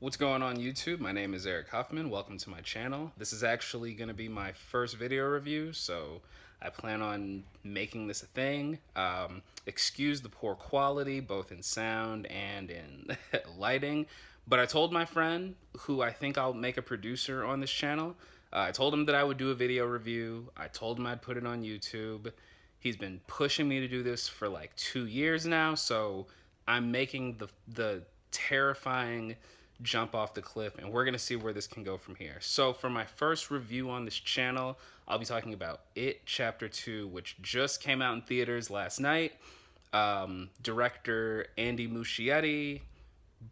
What's going on YouTube? My name is Eric Huffman. Welcome to my channel. This is actually going to be my first video review, so I plan on making this a thing. Excuse the poor quality, both in sound and in lighting, but I told my friend, who I think I'll make a producer on this channel, I told him that I would do a video review. I told him I'd put it on YouTube. He's been pushing me to do this for like 2 years now, so I'm making the terrifying jump off the cliff, and we're gonna see where this can go from here. So for my first review on this channel, I'll be talking about It Chapter 2, which just came out in theaters last night. Director Andy Muschietti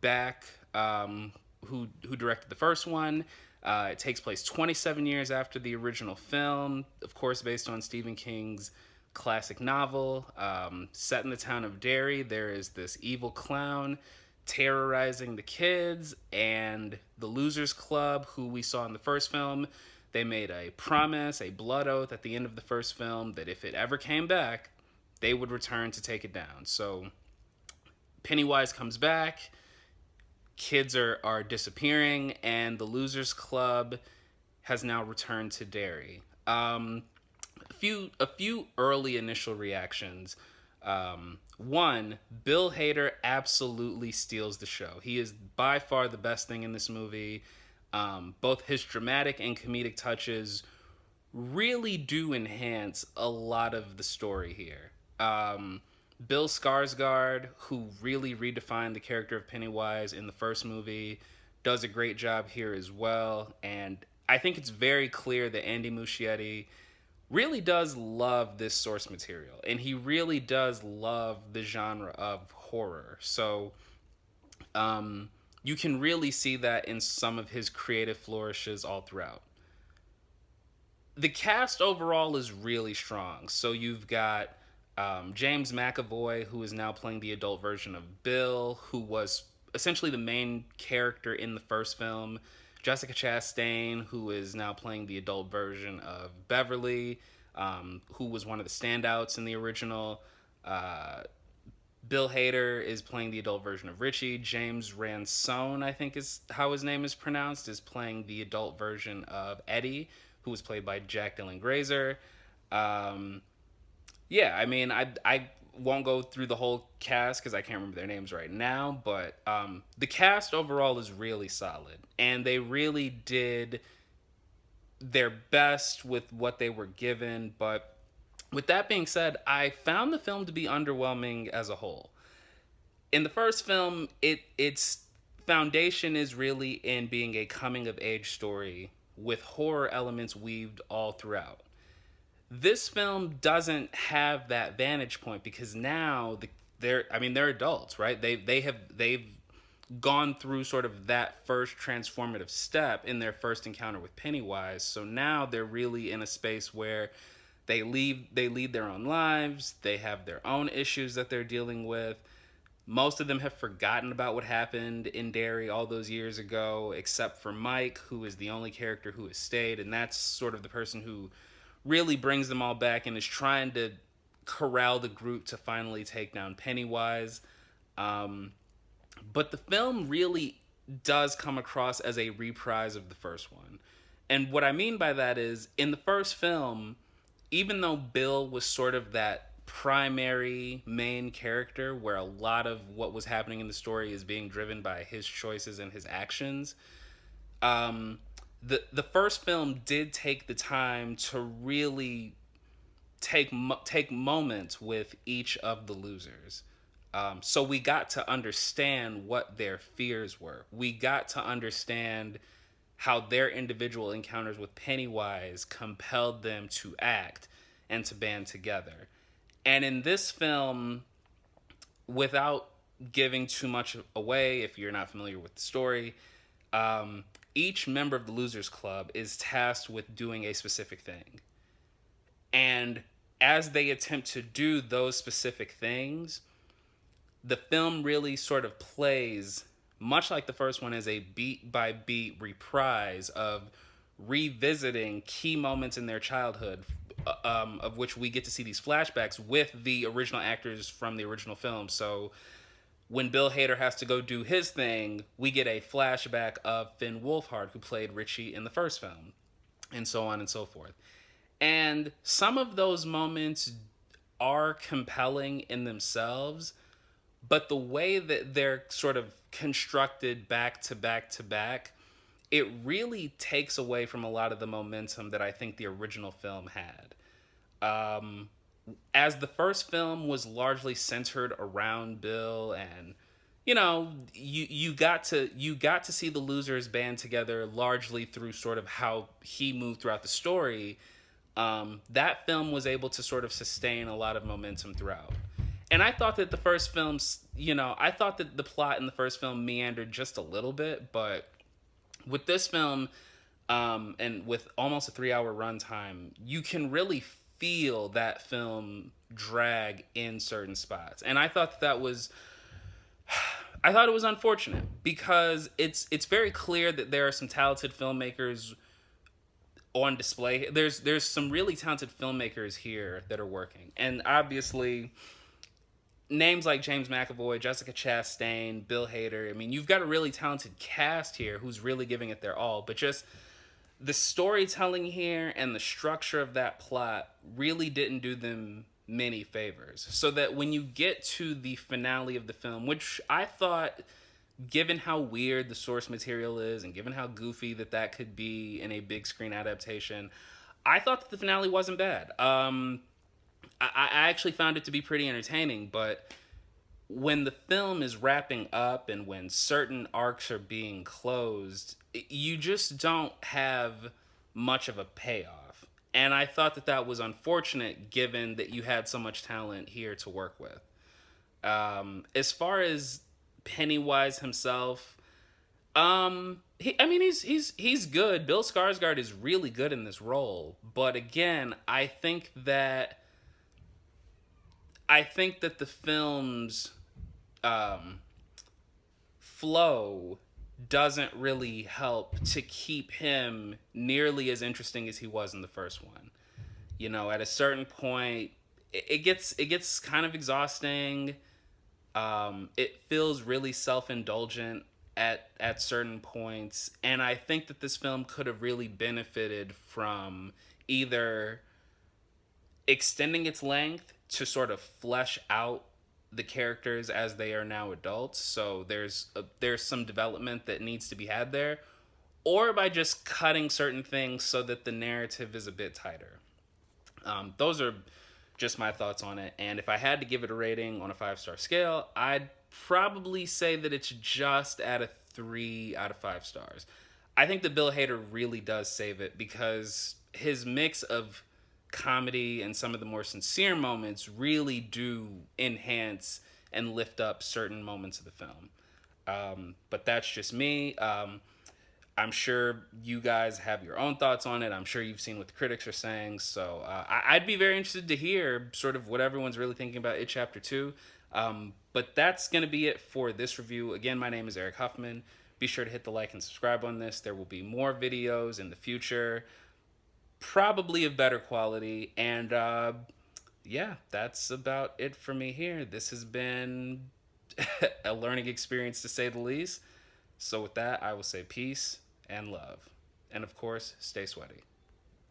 back, who directed the first one. It takes place 27 years after the original film, of course based on Stephen King's classic novel. Set in the town of Derry, there is this evil clown terrorizing the kids, and the Losers Club, who we saw in the first film, they made a promise, a blood oath at the end of the first film, that if it ever came back, they would return to take it down. So Pennywise comes back, kids are disappearing, and the Losers Club has now returned to Derry. A few early initial reactions. One, Bill Hader absolutely steals the show. He is by far the best thing in this movie. Both his dramatic and comedic touches really do enhance a lot of the story here. Bill Skarsgård, who really redefined the character of Pennywise in the first movie, does a great job here as well. And I think it's very clear that Andy Muschietti really does love this source material, and he really does love the genre of horror. So you can really see that in some of his creative flourishes all throughout. The cast overall is really strong. So you've got James McAvoy, who is now playing the adult version of Bill, who was essentially the main character in the first film. Jessica Chastain, who is now playing the adult version of Beverly, who was one of the standouts in the original. Bill Hader is playing the adult version of Richie. James Ransone, I think is how his name is pronounced, is playing the adult version of Eddie, who was played by Jaeden Grazer. Yeah, I mean, I won't go through the whole cast because I can't remember their names right now, but the cast overall is really solid, and they really did their best with what they were given. But with that being said, I found the film to be underwhelming as a whole. In the first film, its foundation is really in being a coming of age story with horror elements weaved all throughout. This film doesn't have that vantage point because now they're adults, right? They've gone through sort of that first transformative step in their first encounter with Pennywise. So now they're really in a space where they lead their own lives. They have their own issues that they're dealing with. Most of them have forgotten about what happened in Derry all those years ago, except for Mike, who is the only character who has stayed, and that's sort of the person who really brings them all back and is trying to corral the group to finally take down Pennywise. But the film really does come across as a reprise of the first one. And what I mean by that is, in the first film, even though Bill was sort of that primary main character where a lot of what was happening in the story is being driven by his choices and his actions, the first film did take the time to really take moments with each of the losers. So we got to understand what their fears were. We got to understand how their individual encounters with Pennywise compelled them to act and to band together. And in this film, without giving too much away, if you're not familiar with the story, each member of the Losers Club is tasked with doing a specific thing. And as they attempt to do those specific things, the film really sort of plays, much like the first one, as a beat-by-beat reprise of revisiting key moments in their childhood, of which we get to see these flashbacks with the original actors from the original film. So when Bill Hader has to go do his thing, we get a flashback of Finn Wolfhard, who played Richie in the first film, and so on and so forth. And some of those moments are compelling in themselves, but the way that they're sort of constructed back to back to back, it really takes away from a lot of the momentum that I think the original film had. As the first film was largely centered around Bill, and you got to see the losers band together largely through sort of how he moved throughout the story. That film was able to sort of sustain a lot of momentum throughout. And I thought that the first film's, I thought that the plot in the first film meandered just a little bit, but with this film, and with almost a 3-hour runtime, you can really feel that film drag in certain spots. And I thought that was, I thought it was unfortunate, because it's very clear that there are some talented filmmakers on display. There's some really talented filmmakers here that are working, and obviously names like James McAvoy, Jessica Chastain, Bill Hader. I mean, you've got a really talented cast here who's really giving it their all, but just the storytelling here and the structure of that plot really didn't do them many favors. So that when you get to the finale of the film, which I thought, given how weird the source material is and given how goofy that could be in a big screen adaptation, I thought that the finale wasn't bad. I actually found it to be pretty entertaining, but when the film is wrapping up and when certain arcs are being closed, you just don't have much of a payoff. And I thought that was unfortunate, given that you had so much talent here to work with. As far as Pennywise himself, he's good. Bill Skarsgård is really good in this role, but again, I think that the film's flow doesn't really help to keep him nearly as interesting as he was in the first one. At a certain point, it gets kind of exhausting. It feels really self-indulgent at certain points, and I think that this film could have really benefited from either extending its length to sort of flesh out the characters as they are now adults, so there's some development that needs to be had there, or by just cutting certain things so that the narrative is a bit tighter. Those are just my thoughts on it, and if I had to give it a rating on a 5-star scale, I'd probably say that it's just at a 3 out of 5 stars. I think that Bill Hader really does save it, because his mix of comedy and some of the more sincere moments really do enhance and lift up certain moments of the film. But that's just me. I'm sure you guys have your own thoughts on it. I'm sure you've seen what the critics are saying. So I'd be very interested to hear sort of what everyone's really thinking about It Chapter 2. But that's going to be it for this review. Again, my name is Eric Huffman. Be sure to hit the like and subscribe on this. There will be more videos in the future, probably of better quality. And yeah, that's about it for me here. This has been a learning experience, to say the least. So with that, I will say peace and love. And of course, stay sweaty.